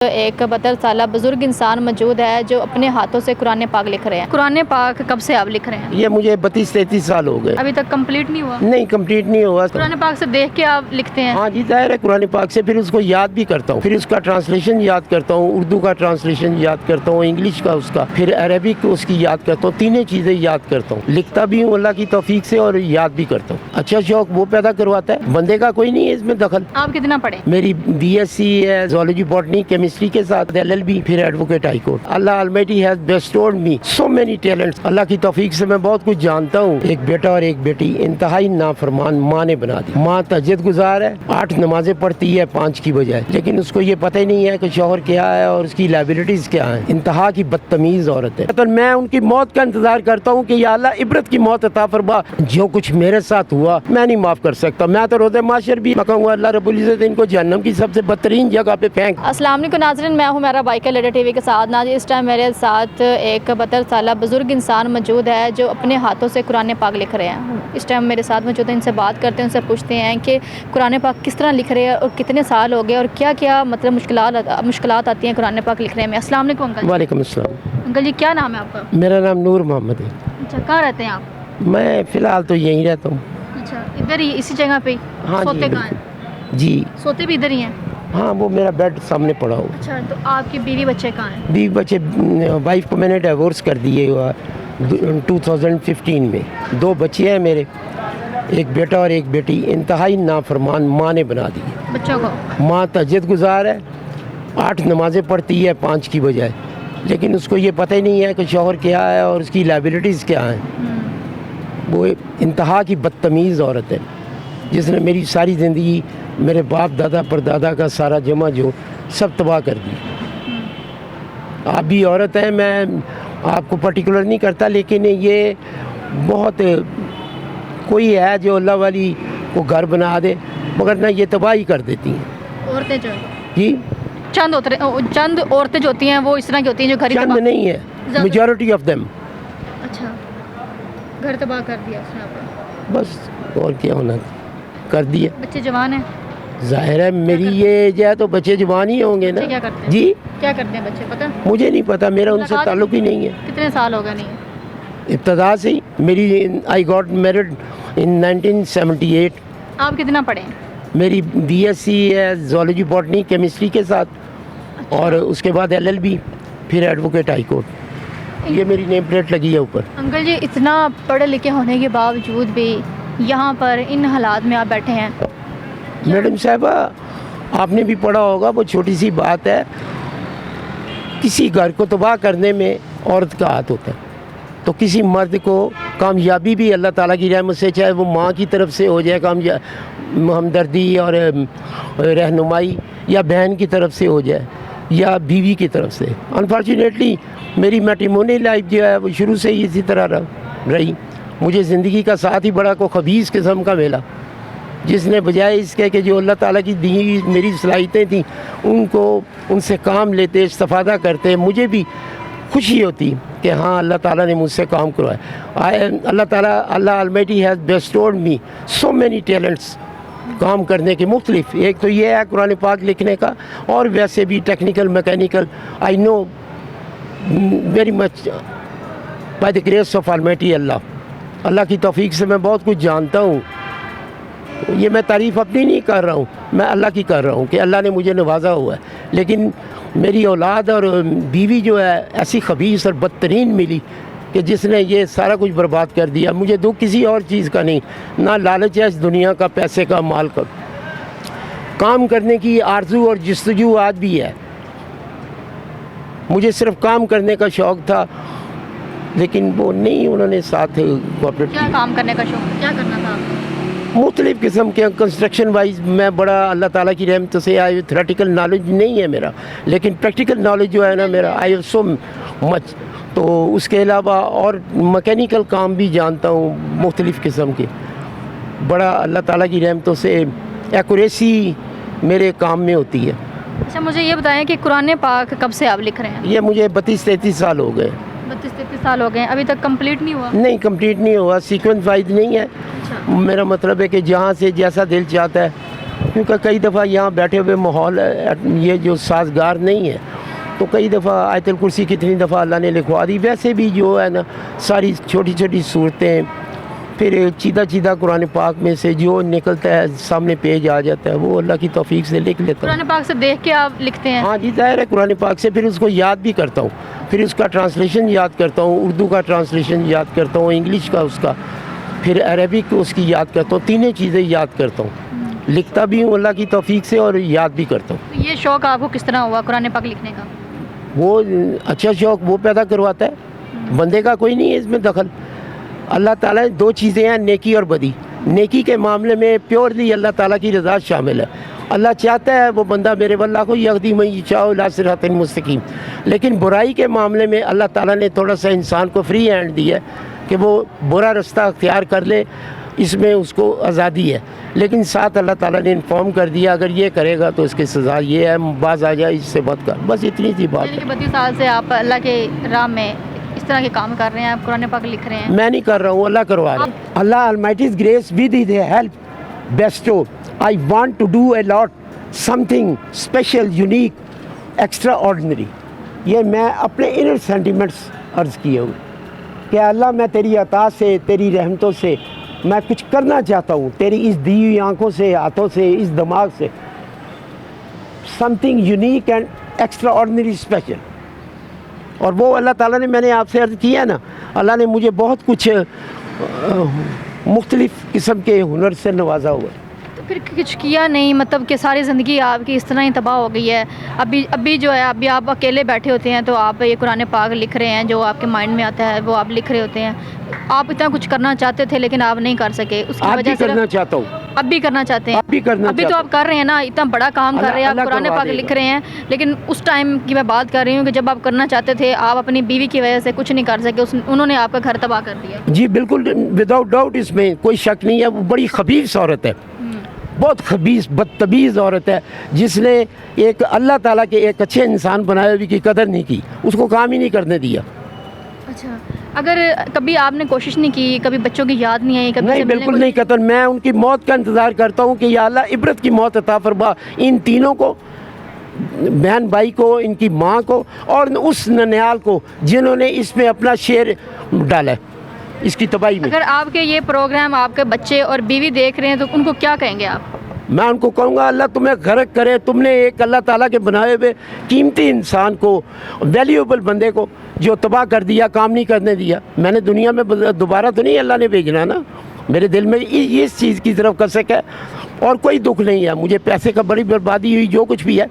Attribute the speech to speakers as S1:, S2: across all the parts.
S1: ایک 72 سالہ بزرگ انسان موجود ہے جو اپنے ہاتھوں سے قرآن پاک لکھ رہے ہیں۔ قرآن پاک کب سے آپ لکھ رہے ہیں؟
S2: یہ مجھے 32-33 سال ہو گئے۔
S1: ابھی تک کمپلیٹ نہیں ہوا؟
S2: نہیں کمپلیٹ نہیں ہوا۔
S1: قرآن پاک سے دیکھ کے آپ لکھتے ہیں؟
S2: ہاں جی ظاہر ہے، قرآن پاک سے پھر اس کو یاد بھی کرتا ہوں، پھر اس کا ٹرانسلیشن یاد کرتا ہوں، اردو کا ٹرانسلیشن یاد کرتا ہوں، انگلش کا اس کا، پھر عربک اس کی یاد کرتا ہوں، تینوں چیزیں یاد کرتا ہوں، لکھتا بھی ہوں اللہ کی توفیق سے اور یاد بھی کرتا ہوں۔ اچھا شوق وہ پیدا کرواتا ہے، بندے کا کوئی نہیں ہے اس میں دخل۔
S1: آپ کتنا پڑھے؟
S2: میری BSc ہے زوالوجی باٹنی کیمسٹری کے ساتھ LLB، پھر ایڈوکیٹ ہائی کورٹ۔ اللہ almighty has bestowed me so many talents. اللہ کی توفیق سے میں بہت کچھ جانتا ہوں۔ ایک بیٹا اور ایک بیٹی، انتہائی نافرمان ماں نے بنا دی۔ ماں تہجد گزار ہے، 8 نمازیں پڑھتی ہے 5 کی بجائے، لیکن اس کو یہ پتہ ہی نہیں ہے کہ شوہر کیا ہے اور اس کی لائبلٹیز کیا ہیں۔ انتہا کی بدتمیز عورت ہے۔ تو میں ان کی موت کا انتظار کرتا ہوں کہ یا اللہ عبرت کی موت عطا فرما۔ جو کچھ میرے ساتھ ہوا میں نہیں معاف کر سکتا۔ میں تو روز محشر بھی کہوں گا اللہ رب العزت ان کو جہنم کی سب سے بدترین جگہ پہ پھینک۔
S1: السلام علیکم ناظرین، میں ہوں میرا بائیکر لیڈر ٹی وی کے ساتھ ناظرین۔ اس ٹائم میرے ساتھ ایک 72 سالہ بزرگ انسان موجود ہے جو اپنے ہاتھوں سے قرآن پاک لکھ رہے ہیں۔ اس ٹائم میرے ساتھ موجود ہیں، ان سے بات کرتے ہیں، ان سے پوچھتے ہیں کہ قرآن پاک کس طرح لکھ رہے ہیں اور کتنے سال ہو گئے اور کیا کیا مطلب مشکلات آتی ہیں قرآن پاک لکھنے میں۔ السلام علیکم انکل۔
S2: وعلیکم السلام۔
S1: انکل جی کیا نام ہے آپ کا؟
S2: میرا نام نور محمد ہے۔
S1: اچھا، کہاں رہتے ہیں آپ؟
S2: میں فی الحال تو یہیں رہتا ہوں۔
S1: اچھا، ادھر ہی اسی جگہ پہ؟
S2: ہاں
S1: سوتے
S2: جی
S1: کہاں ہیں؟
S2: جی
S1: سوتے بھی ادھر ہی ہیں؟
S2: ہاں، وہ میرا بیڈ سامنے پڑا ہوا۔
S1: اچھا، تو آپ کی بیوی بچے کہاں ہیں؟
S2: بیوی بچے، وائف کو میں نے ڈیورس کر دیے ہوا 2015 میں۔ 2 بچے ہیں میرے، ایک بیٹا اور ایک بیٹی، انتہائی نافرمان ماں نے بنا دی۔
S1: بچوں کو؟
S2: ماں تہجد گزار ہے، 8 نمازیں پڑھتی ہے 5 کی بجائے، لیکن اس کو یہ پتہ ہی نہیں ہے کہ شوہر کیا ہے اور اس کی لائبلٹیز کیا ہیں۔ وہ انتہا کی بدتمیز عورت ہے جس نے میری ساری زندگی، میرے باپ دادا پر دادا کا سارا جمع جو سب تباہ کر دی۔ آپ بھی عورت ہیں، میں آپ کو پرٹیکولر نہیں کرتا، لیکن یہ بہت کوئی ہے جو اللہ والی کو گھر بنا دے، مگر نہ یہ تباہی کر دیتی ہیں۔
S1: عورتیں جو
S2: جی
S1: چند عورتیں جو ہوتی ہیں وہ اس طرح کی ہوتی ہیں جو گھر
S2: چند نہیں ہے، میجورٹی آف دیم۔
S1: اچھا، گھر تباہ کر دیا اس نے آپ کا۔
S2: بس اور کیا ہونا کر دیا۔
S1: بچے جوان ہیں؟
S2: ظاہر ہے میری یہ ایج ہے تو بچے جوان ہی ہوں گے نا۔
S1: بچے کیا کرتے ہیں؟
S2: جی
S1: کیا کرتے ہیں بچے پتہ؟
S2: مجھے نہیں پتا، میرا ان سے تعلق ہی نہیں ہے۔
S1: کتنے سال ہو گئے نہیں؟
S2: ابتدا سے ہی میری، آئی گاٹ میرڈ ان 1978۔
S1: آپ کتنا پڑھے ہیں؟
S2: میری BSc ہے زوالوجی باٹنی کیمسٹری کے ساتھ، اور اس کے بعد LLB، پھر ایڈوکیٹ ہائی کورٹ۔ یہ میری نیم پلیٹ لگی ہے اوپر۔
S1: انکل جی اتنا پڑھے لکھے ہونے کے باوجود بھی یہاں پر ان حالات میں آپ بیٹھے ہیں؟
S2: میڈم صاحبہ آپ نے بھی پڑھا ہوگا، وہ چھوٹی سی بات ہے، کسی گھر کو تباہ کرنے میں عورت کا ہاتھ ہوتا ہے، تو کسی مرد کو کامیابی بھی اللہ تعالیٰ کی رحمت سے، چاہے وہ ماں کی طرف سے ہو جائے ہمدردی اور رہنمائی، یا بہن کی طرف سے ہو جائے، یا بیوی کی طرف سے۔ انفارچونیٹلی میری میٹریمونیل لائف جو ہے وہ شروع سے ہی اسی طرح رہی۔ مجھے زندگی کا ساتھ ہی بڑا کو خبیث قسم کا ملا، جس نے بجائے اس کے کہ جو اللہ تعالیٰ کی دی ہوئی میری صلاحیتیں تھیں ان سے کام لیتے، استفادہ کرتے، مجھے بھی خوشی ہوتی کہ ہاں اللہ تعالیٰ نے مجھ سے کام کروایا۔ اللہ تعالیٰ، اللہ almighty has bestowed me so many talents, کام کرنے کے مختلف۔ ایک تو یہ ہے قرآن پاک لکھنے کا، اور ویسے بھی technical mechanical, I know very much by the grace of almighty اللہ کی توفیق سے میں بہت کچھ جانتا ہوں۔ یہ میں تعریف اپنی نہیں کر رہا ہوں، میں اللہ کی کر رہا ہوں کہ اللہ نے مجھے نوازا ہوا ہے، لیکن میری اولاد اور بیوی جو ہے ایسی خبیث اور بدترین ملی کہ جس نے یہ سارا کچھ برباد کر دیا۔ مجھے دکھ کسی اور چیز کا نہیں، نہ لالچ ہے اس دنیا کا، پیسے کا، مال کا۔ کام کرنے کی آرزو اور جستجو آج بھی ہے۔ مجھے صرف کام کرنے کا شوق تھا، لیکن وہ نہیں، انہوں نے ساتھ کوآپریٹ
S1: کیا کام کرنے کا شوق، کیا کرنا تھا آپ کو؟
S2: مختلف قسم کے کنسٹرکشن وائز میں بڑا اللہ تعالیٰ کی رحمت سے آئی، تھیوریٹیکل نالج نہیں ہے میرا، لیکن پریکٹیکل نالج جو ہے نا میرا، آئی ہیو سو مچ۔ تو اس کے علاوہ اور مکینیکل کام بھی جانتا ہوں مختلف قسم کے، بڑا اللہ تعالیٰ کی رحمتوں سے ایکوریسی میرے کام میں ہوتی ہے۔
S1: اچھا مجھے یہ بتائیں کہ قرآن پاک کب سے آپ لکھ رہے ہیں؟
S2: یہ مجھے 32-33 سال ہو گئے۔
S1: 32-33 سال ہو گئے ہیں، ابھی تک کمپلیٹ نہیں ہوا؟
S2: نہیں کمپلیٹ نہیں ہوا، سیکوینس وائز نہیں ہے۔ میرا مطلب ہے کہ جہاں سے جیسا دل چاہتا ہے کیونکہ کئی دفعہ یہاں بیٹھے ہوئے ماحول یہ جو سازگار نہیں ہے، تو کئی دفعہ آیت الکرسی کتنی دفعہ اللہ نے لکھوا دی. ویسے بھی جو ہے نا ساری چھوٹی چھوٹی صورتیں، پھر چیدہ چیدہ قرآن پاک میں سے جو نکلتا ہے سامنے پیج آ جاتا ہے، وہ اللہ کی توفیق سے لکھ لیتا ہوں.
S1: قرآن پاک سے دیکھ کے آپ لکھتے ہیں؟
S2: ہاں جی، ظاہر ہے قرآن پاک سے. پھر اس کو یاد بھی کرتا ہوں، پھر اس کا ٹرانسلیشن یاد کرتا ہوں، اردو کا ٹرانسلیشن یاد کرتا ہوں، انگلش کا اس کا، پھر عربک اس کی یاد کرتا ہوں. تینوں چیزیں یاد کرتا ہوں. لکھتا بھی ہوں اللہ کی توفیق سے اور یاد بھی کرتا ہوں.
S1: یہ شوق آپ کو کس طرح ہوا قرآن پاک لکھنے کا؟
S2: وہ اچھا شوق وہ پیدا کرواتا ہے، بندے کا کوئی نہیں ہے اس میں دخل. اللہ تعالیٰ نے دو چیزیں ہیں، نیکی اور بدی. نیکی کے معاملے میں پیورلی اللہ تعالیٰ کی رضا شامل ہے. اللہ چاہتا ہے وہ بندہ میرے واللہ کو یہدی من یشاء الی صراط مستقیم. لیکن برائی کے معاملے میں اللہ تعالیٰ نے تھوڑا سا انسان کو فری ہینڈ دیا ہے کہ وہ برا رستہ اختیار کر لے، اس میں اس کو آزادی ہے. لیکن ساتھ اللہ تعالیٰ نے انفارم کر دیا اگر یہ کرے گا تو اس کی سزا یہ ہے، باز آ جائے اس سے بد کر. بس اتنی سی بات
S1: یعنی
S2: ہے.
S1: کہ 32 سال سے آپ اللہ کے راہ میں اس طرح کے کام کر رہے ہیں، آپ قرآن پاک لکھ رہے ہیں؟
S2: میں نہیں کر رہا ہوں، اللہ کروا رہا ہے. اللہ Almighty's grace with His help bestow. I want to do a lot, something special, unique, extraordinary. یہ میں اپنے انر سینٹیمنٹس عرض کیے ہوئے کہ اللہ میں تیری عطا سے، تیری رحمتوں سے میں کچھ کرنا چاہتا ہوں، تیری اس دی ہوئی آنکھوں سے، ہاتھوں سے، اس دماغ سے. something unique and extraordinary special. اور وہ اللہ تعالیٰ نے، میں نے آپ سے عرض کیا نا، اللہ نے مجھے بہت کچھ مختلف قسم کے ہنر سے نوازا ہوا.
S1: تو پھر کچھ کیا نہیں، مطلب کہ ساری زندگی آپ کی اس طرح ہی تباہ ہو گئی ہے. ابھی جو ہے ابھی آپ اکیلے بیٹھے ہوتے ہیں تو آپ یہ قرآن پاک لکھ رہے ہیں، جو آپ کے مائنڈ میں آتا ہے وہ آپ لکھ رہے ہوتے ہیں. آپ اتنا کچھ کرنا چاہتے تھے لیکن آپ نہیں کر سکے، اس کی وجہ سے
S2: کرنا چاہتا ہوں.
S1: اب بھی کرنا چاہتے ہیں؟ ابھی تو آپ کر رہے ہیں نا، اتنا بڑا کام کر رہے ہیں آپ، قرآن پاک لکھ رہے ہیں. لیکن اس ٹائم کی میں بات کر رہی ہوں کہ جب آپ کرنا چاہتے تھے، آپ اپنی بیوی کی وجہ سے کچھ نہیں کر سکے، انہوں نے آپ کا گھر تباہ کر دیا.
S2: جی بالکل، وداؤٹ ڈاؤٹ، اس میں کوئی شک نہیں ہے. وہ بڑی خبیث عورت ہے، بہت خبیث بدتمیز عورت ہے، جس نے ایک اللہ تعالیٰ کے ایک اچھے انسان بنائے ہوئے کی قدر نہیں کی، اس کو کام ہی نہیں کرنے دیا.
S1: اچھا، اگر کبھی آپ نے کوشش نہیں کی، کبھی بچوں کی یاد نہیں آئی؟
S2: نہیں، بالکل نہیں قتل. میں ان کی موت کا انتظار کرتا ہوں کہ یا اللہ عبرت کی موت عطا فرما ان تینوں کو، بہن بھائی کو، ان کی ماں کو، اور اس ننیال کو جنہوں نے اس میں اپنا شیر ڈالا ہے اس کی تباہی میں.
S1: اگر آپ کے یہ پروگرام آپ کے بچے اور بیوی دیکھ رہے ہیں تو ان کو کیا کہیں گے آپ؟
S2: میں ان کو کہوں گا اللہ تمہیں غرق کرے، تم نے ایک اللہ تعالیٰ کے بنائے ہوئے قیمتی انسان کو، ویلیوبل بندے کو جو تباہ کر دیا، کام نہیں کرنے دیا. میں نے دنیا میں دوبارہ تو نہیں اللہ نے بھیجنا نا. میرے دل میں اس چیز کی طرف کسک ہے اور کوئی دکھ نہیں ہے. مجھے پیسے کا بڑی بربادی ہوئی، جو کچھ بھی ہے،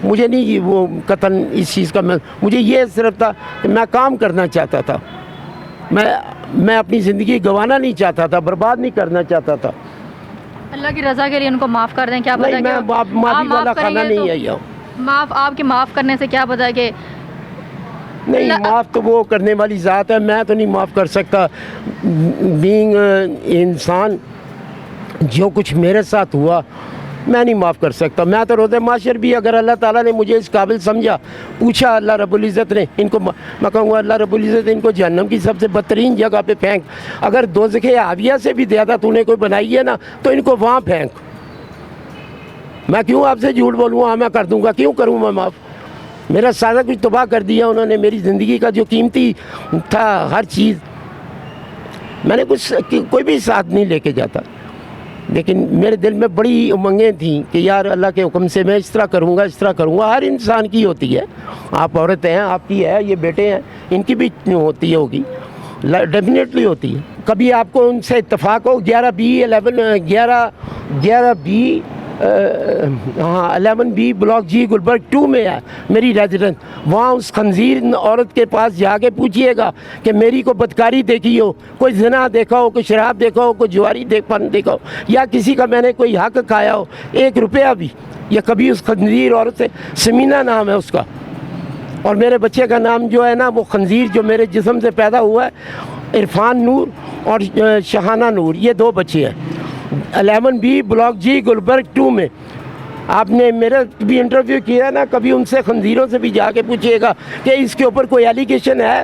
S2: مجھے نہیں وہ قطن اس چیز کا. مجھے یہ صرف تھا کہ میں کام کرنا چاہتا تھا، میں اپنی زندگی گنوانا نہیں چاہتا تھا، برباد نہیں کرنا چاہتا تھا.
S1: اللہ کی رضا کے لیے ان کو معاف کر دیں. کیا پتہ
S2: نہیں، میں معافی والا کھانا نہیں ہے یہ.
S1: آپ کے معاف کرنے سے کیا پتہ کہ
S2: نہیں، معاف تو وہ کرنے والی ذات ہے، میں تو نہیں معاف کر سکتا. بینگ انسان جو کچھ میرے ساتھ ہوا میں نہیں معاف کر سکتا. میں تو روز معاشر بھی اگر اللہ تعالیٰ نے مجھے اس قابل سمجھا، پوچھا اللہ رب العزت نے ان کو، میں کہوں گا اللہ رب العزت ان کو جہنم کی سب سے بدترین جگہ پہ پھینک. اگر دوزخ حاویہ سے بھی زیادہ تو نے کوئی بنائی ہے نا تو ان کو وہاں پھینک. میں کیوں آپ سے جھوٹ بولوں؟ ہاں میں کر دوں گا، کیوں کروں میں معاف؟ میرا سارا کچھ تباہ کر دیا انہوں نے. میری زندگی کا جو قیمتی تھا ہر چیز، میں نے کوئی بھی ساتھ نہیں لے کے جاتا. لیکن میرے دل میں بڑی امنگیں تھیں کہ یار اللہ کے حکم سے میں اس طرح کروں گا، اس طرح کروں گا. ہر انسان کی ہوتی ہے، آپ عورت ہیں، آپ کی ہے، یہ بیٹے ہیں، ان کی بھی ہوتی ہوگی، ڈیفینیٹلی ہوتی ہے. کبھی آپ کو ان سے اتفاق ہو 11B بلاک جی گلبرگ 2 میں ہے میری ریزیڈنس. وہاں اس خنزیر عورت کے پاس جا کے پوچھئے گا کہ میری کو بدکاری دیکھی ہو، کوئی زنا دیکھا ہو، کوئی شراب دیکھا ہو، کوئی جواری دیکھا ہو، یا کسی کا میں نے کوئی حق کھایا ہو 1 روپیہ بھی، یا کبھی اس خنزیر عورت سے، سمینہ نام ہے اس کا، اور میرے بچے کا نام جو ہے نا وہ خنزیر جو میرے جسم سے پیدا ہوا ہے، عرفان نور اور شہانہ نور، یہ 2 بچے ہیں. 11B بلاک جی گلبرگ 2 میں. آپ نے میرا بھی انٹرویو کیا نا، کبھی ان سے خنزیروں سے بھی جا کے پوچھئے گا کہ اس کے اوپر کوئی ایلیگیشن ہے